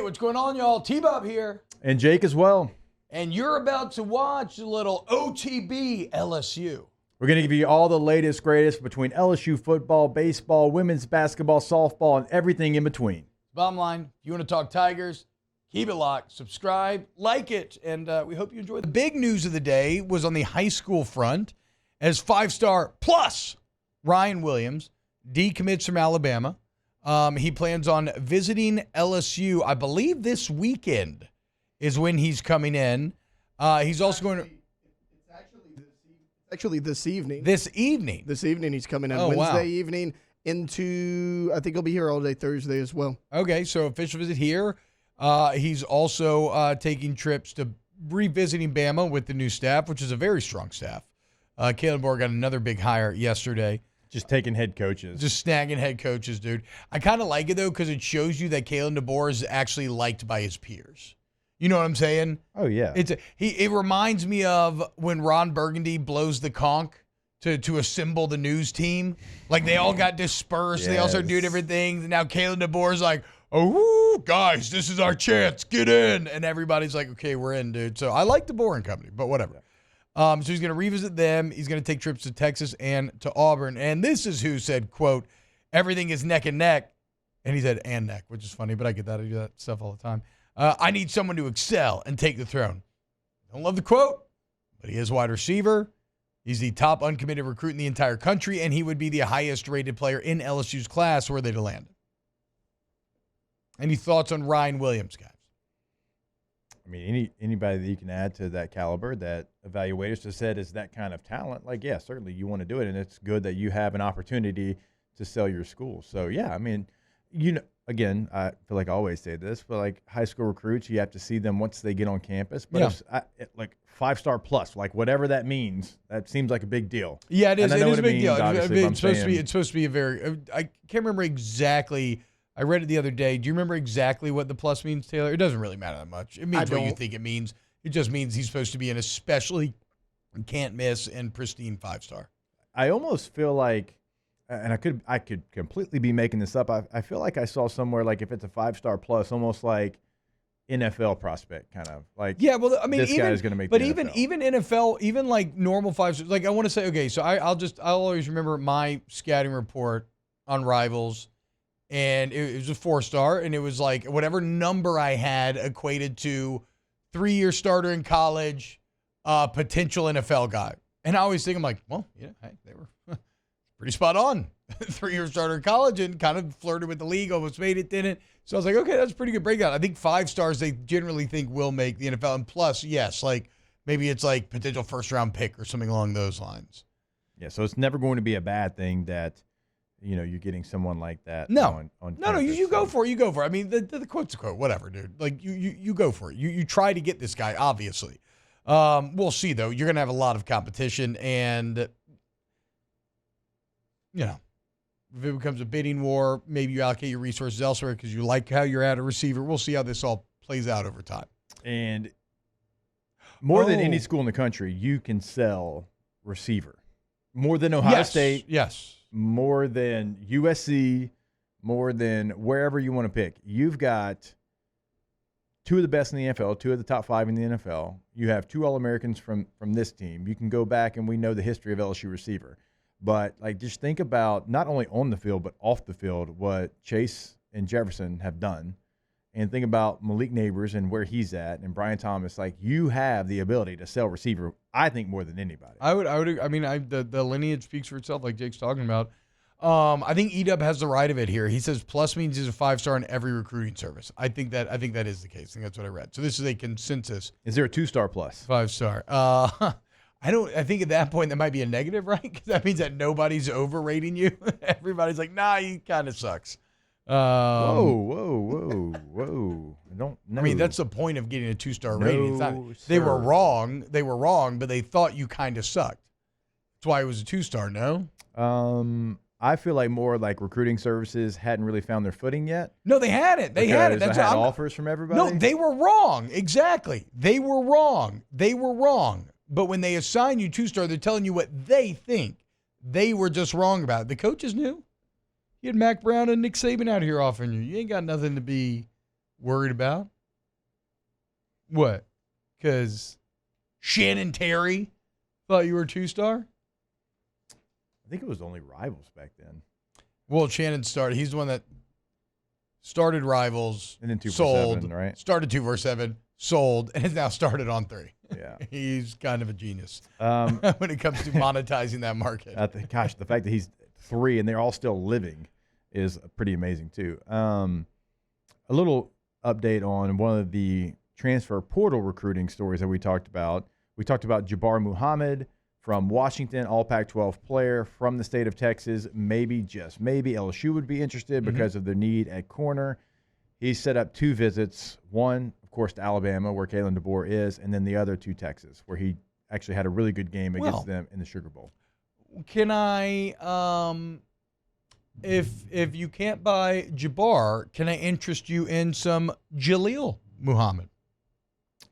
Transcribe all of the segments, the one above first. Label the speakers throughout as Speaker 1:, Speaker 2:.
Speaker 1: what's going on, y'all? T-Bob here.
Speaker 2: And Jake as well.
Speaker 1: And you're about to watch a little OTB LSU.
Speaker 2: We're going to give you all the latest, greatest between LSU football, baseball, women's basketball, softball, and everything in between.
Speaker 1: Bottom line, if you want to talk Tigers, keep it locked, subscribe, like it, and we hope you enjoy. The big news of the day was on the high school front as 5-star plus Ryan Williams decommits from Alabama. He plans on visiting LSU, I believe this weekend is when he's coming in. He's also going to...
Speaker 3: Actually, this evening.
Speaker 1: This evening?
Speaker 3: This evening he's coming in.
Speaker 1: Oh,
Speaker 3: Wednesday evening into, I think he'll be here all day Thursday as well.
Speaker 1: Okay, so official visit here. He's also taking trips to revisiting Bama with the new staff, which is a very strong staff. Kalen DeBoer got another big hire yesterday.
Speaker 2: Just taking head coaches.
Speaker 1: Just snagging head coaches, dude. I kind of like it, though, because it shows you that Kalen DeBoer is actually liked by his peers. You know what I'm saying?
Speaker 2: Oh, yeah.
Speaker 1: It reminds me of when Ron Burgundy blows the conch to assemble the news team. Like, they all got dispersed. Yes. They all start doing different things. And now Kalen DeBoer's like, oh, guys, this is our chance. Get in. And everybody's like, okay, we're in, dude. So I like DeBoer and company, but whatever. So he's going to revisit them. He's going to take trips to Texas and to Auburn. And this is who said, quote, everything is neck and neck. And he said, and neck, which is funny, but I get that. I do that stuff all the time. I need someone to excel and take the throne. Don't love the quote, but he is wide receiver. He's the top uncommitted recruit in the entire country, and he would be the highest rated player in LSU's class were they to land. Any thoughts on Ryan Williams, guys?
Speaker 2: I mean, anybody that you can add to that caliber that evaluators have said is that kind of talent, like, yeah, certainly you want to do it, and it's good that you have an opportunity to sell your school. So, yeah, I mean, you know, again, I feel like I always say this, but like high school recruits, you have to see them once they get on campus. But like 5-star plus, like whatever that means, that seems like a big deal.
Speaker 1: Yeah, it is. It is a big deal.
Speaker 2: It's
Speaker 1: supposed to be a very. I can't remember exactly. I read it the other day. Do you remember exactly what the plus means, Taylor? It doesn't really matter that much. It means what you think it means. It just means he's supposed to be an especially can't miss and pristine 5-star.
Speaker 2: I almost feel like, and I could completely be making this up. I feel like I saw somewhere like if it's a 5-star plus, almost like NFL prospect kind of like. Yeah, well, I mean, this guy is going to make.
Speaker 1: But
Speaker 2: the
Speaker 1: even NFL, even like normal 5-stars, like I want to say, okay, so I'll always remember my scouting report on Rivals. And it was a 4-star, and it was like whatever number I had equated to 3-year starter in college, potential NFL guy. And I always think, I'm like, well, yeah, hey, they were pretty spot on. 3-year starter in college and kind of flirted with the league, almost made it, didn't. So I was like, okay, that's a pretty good breakout. I think 5-stars they generally think will make the NFL. And plus, yes, like maybe it's like potential first-round pick or something along those lines.
Speaker 2: Yeah, so it's never going to be a bad thing that – you know, you're getting someone like that.
Speaker 1: No,
Speaker 2: campus,
Speaker 1: you go for it. You go for it. I mean, the quote's a quote, whatever, dude. Like, you go for it. You try to get this guy, obviously. We'll see, though. You're going to have a lot of competition, and, you know, if it becomes a bidding war, maybe you allocate your resources elsewhere because you like how you're at a receiver. We'll see how this all plays out over time.
Speaker 2: And more than any school in the country, you can sell receiver. More than Ohio State.
Speaker 1: Yes.
Speaker 2: More than USC, more than wherever you want to pick. You've got 2 of the best in the NFL, 2 of the top 5 in the NFL. You have 2 All-Americans from this team. You can go back, and we know the history of LSU receiver. But, like, just think about not only on the field but off the field what Chase and Jefferson have done. And think about Malik Neighbors and where he's at and Brian Thomas. Like, you have the ability to sell receiver, I think, more than anybody.
Speaker 1: I mean, the lineage speaks for itself, like Jake's talking about. I think EW has the right of it here. He says plus means he's a 5-star in every recruiting service. I think that is the case. I think that's what I read. So this is a consensus.
Speaker 2: Is there a 2-star plus?
Speaker 1: 5-star. I think at that point that might be a negative, right? Because that means that nobody's overrating you. Everybody's like, nah, he kind of sucks.
Speaker 2: Whoa.
Speaker 1: I mean, that's the point of getting a 2-star rating. It's not, they were wrong, but they thought you kind of sucked. That's why it was a 2-star, no?
Speaker 2: I feel like more like recruiting services hadn't really found their footing yet.
Speaker 1: No, they hadn't. They hadn't.
Speaker 2: That's had offers from everybody.
Speaker 1: No, they were wrong. Exactly. They were wrong. But when they assign you 2-star, they're telling you what they think. They were just wrong about it. The coaches knew. You had Mac Brown and Nick Saban out here offering you. You ain't got nothing to be worried about? What? Because Shannon Terry thought you were a 2-star?
Speaker 2: I think it was only Rivals back then.
Speaker 1: Well, Shannon started. He's the one that started Rivals,
Speaker 2: And then 2 for
Speaker 1: sold,
Speaker 2: 7, right?
Speaker 1: started 2 for 7, sold, and has now started on 3.
Speaker 2: Yeah.
Speaker 1: He's kind of a genius
Speaker 2: When
Speaker 1: it comes to monetizing that market.
Speaker 2: gosh, the fact that he's 3 and they're all still living is pretty amazing too. A little update on one of the transfer portal recruiting stories that we talked about. We talked about Jabbar Muhammad from Washington, all Pac-12 player from the state of Texas. Maybe, just maybe, LSU would be interested because of their need at corner. He set up 2 visits, one, of course, to Alabama, where Kalen DeBoer is, and then the other to Texas, where he actually had a really good game against them in the Sugar Bowl.
Speaker 1: Can I, if you can't buy Jabbar, can I interest you in some Jaleel Muhammad?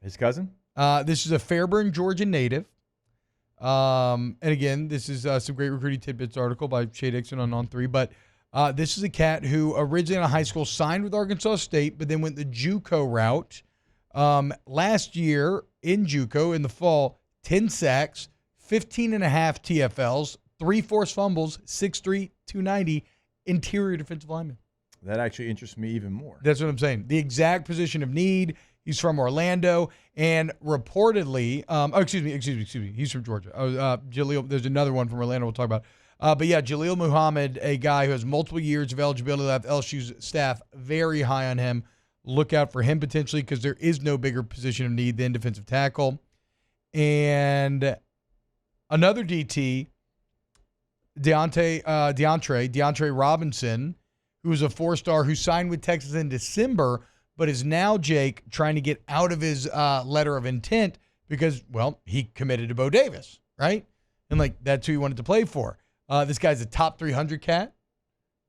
Speaker 2: His cousin?
Speaker 1: This is a Fairburn, Georgia native. And again, this is some great recruiting tidbits article by Shay Dixon on 3. But this is a cat who originally out of high school signed with Arkansas State, but then went the JUCO route. Last year in JUCO in the fall, 10 sacks, 15 and a half TFLs, 3 forced fumbles, 6'3", 290, interior defensive lineman.
Speaker 2: That actually interests me even more.
Speaker 1: That's what I'm saying. The exact position of need. He's from Orlando, and reportedly, excuse me, he's from Georgia. Jaleel, there's another one from Orlando we'll talk about. But yeah, Jaleel Muhammad, a guy who has multiple years of eligibility left. LSU's staff very high on him. Look out for him potentially because there is no bigger position of need than defensive tackle. And another DT, DeAndre Robinson, who was a 4-star who signed with Texas in December, but is now, Jake, trying to get out of his letter of intent because, well, he committed to Bo Davis, right? And, that's who he wanted to play for. This guy's a top 300 cat,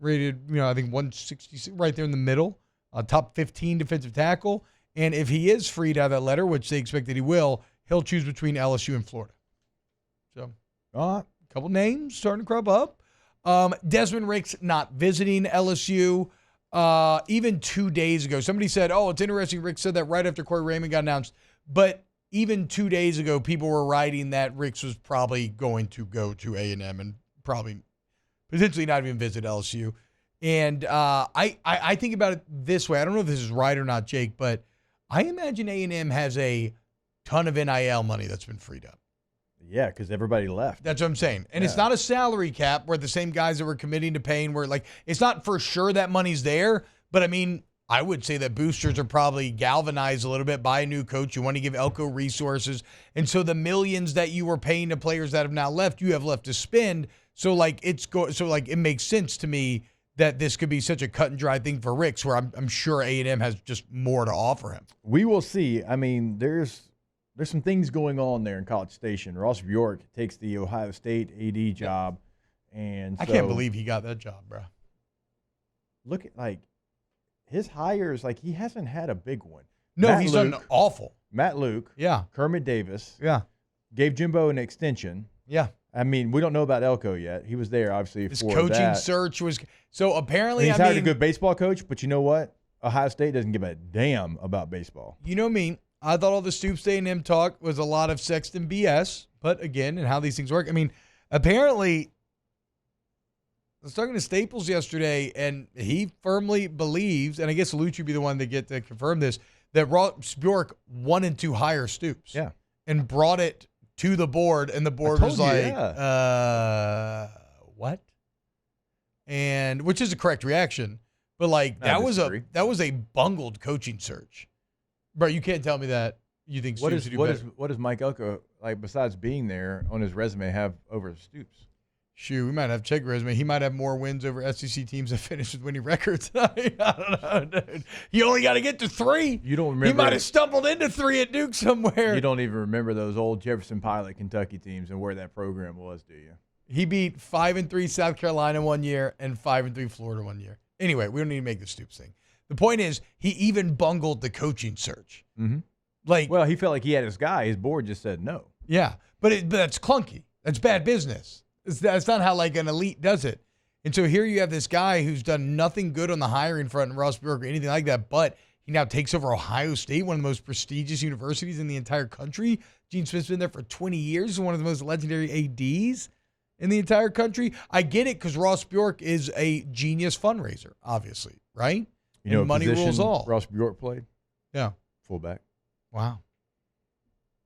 Speaker 1: rated, I think 166, right there in the middle, top 15 defensive tackle. And if he is freed out of that letter, which they expect that he will, he'll choose between LSU and Florida. So, a couple names starting to crop up. Desmond Ricks not visiting LSU. Even 2 days ago, somebody said, it's interesting. Rick said that right after Corey Raymond got announced. But even 2 days ago, people were writing that Ricks was probably going to go to A&M and probably potentially not even visit LSU. And I think about it this way. I don't know if this is right or not, Jake, but I imagine A&M has a ton of NIL money that's been freed up.
Speaker 2: Yeah, because everybody left.
Speaker 1: That's what I'm saying. And it's not a salary cap where the same guys that were committing to paying where, it's not for sure that money's there. But, I would say that boosters are probably galvanized a little bit by a new coach. You want to give Elko resources. And so the millions that you were paying to players that have now left, you have left to spend. So, it makes sense to me that this could be such a cut and dry thing for Ricks where I'm sure A&M has just more to offer him.
Speaker 2: We will see. There's some things going on there in College Station. Ross Bjork takes the Ohio State AD job, and
Speaker 1: I can't believe he got that job, bro.
Speaker 2: Look at his hires. He hasn't had a big one.
Speaker 1: No, he's done awful.
Speaker 2: Matt Luke,
Speaker 1: yeah,
Speaker 2: Kermit Davis,
Speaker 1: yeah,
Speaker 2: gave Jimbo an extension.
Speaker 1: Yeah,
Speaker 2: we don't know about Elko yet. He was there obviously
Speaker 1: his
Speaker 2: for
Speaker 1: coaching search was so apparently.
Speaker 2: And he's hired a good baseball coach, but you know what? Ohio State doesn't give a damn about baseball.
Speaker 1: You know me. I thought all the Stoops A&M talk was a lot of Sexton BS, but again, and how these things work. Apparently, I was talking to Staples yesterday, and he firmly believes, and I guess Lucci would be the one to get to confirm this, that Ross Bjork wanted to hire Stoops.
Speaker 2: Yeah.
Speaker 1: And brought it to the board, and the board was like, what? And which is a correct reaction, but that was a bungled coaching search. Bro, you can't tell me that you think Stoops would do better.
Speaker 2: What does Mike Elko, besides being there on his resume, have over Stoops?
Speaker 1: Shoot, we might have to check resume. He might have more wins over SEC teams that finished with winning records. I don't know, dude. You only got to get to 3.
Speaker 2: You don't remember.
Speaker 1: He might have stumbled into 3 at Duke somewhere.
Speaker 2: You don't even remember those old Jefferson Pilot Kentucky teams and where that program was, do you?
Speaker 1: He beat 5-3 South Carolina one year and 5-3 Florida one year. Anyway, we don't need to make the Stoops thing. The point is, he even bungled the coaching search.
Speaker 2: Mm-hmm. He felt like he had his guy. His board just said no.
Speaker 1: Yeah, but that's clunky. That's bad business. That's not how an elite does it. And so here you have this guy who's done nothing good on the hiring front in Ross Bjork or anything like that, but He now takes over Ohio State, one of the most prestigious universities in the entire country. Gene Smith's been there for 20 years, one of the most legendary ADs in the entire country. I get it because Ross Bjork is a genius fundraiser, obviously, right?
Speaker 2: You know,
Speaker 1: And money rules all.
Speaker 2: Ross Bjork played?
Speaker 1: Yeah.
Speaker 2: Fullback.
Speaker 1: Wow.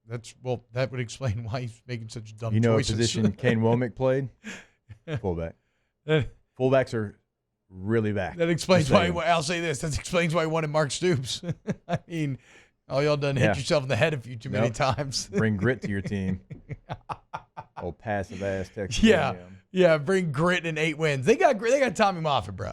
Speaker 1: That would explain why he's making such dumb choices.
Speaker 2: You know a position Kane Womack played? Fullback. Fullbacks are really back.
Speaker 1: That explains why. I'll say this. That explains why he wanted Mark Stoops. I mean, all y'all done hit yourself in the head a few too many times.
Speaker 2: Bring grit to your team. Old passive ass Texas.
Speaker 1: Yeah. Bring grit and 8 wins. They got grit. They got Tommy Moffitt, bro.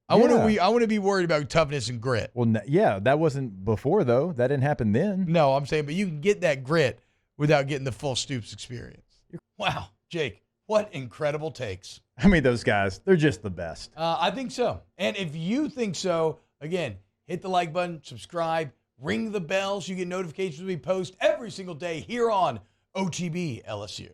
Speaker 1: I want to be worried about toughness and grit.
Speaker 2: Well, that wasn't before though. That didn't happen then.
Speaker 1: No, I'm saying, but you can get that grit without getting the full Stoops experience. Wow, Jake, what incredible takes.
Speaker 2: I mean, those guys, they're just the best.
Speaker 1: I think so. And if you think so, again, hit the like button, subscribe, ring the bell so you get notifications when we post every single day here on OTB LSU.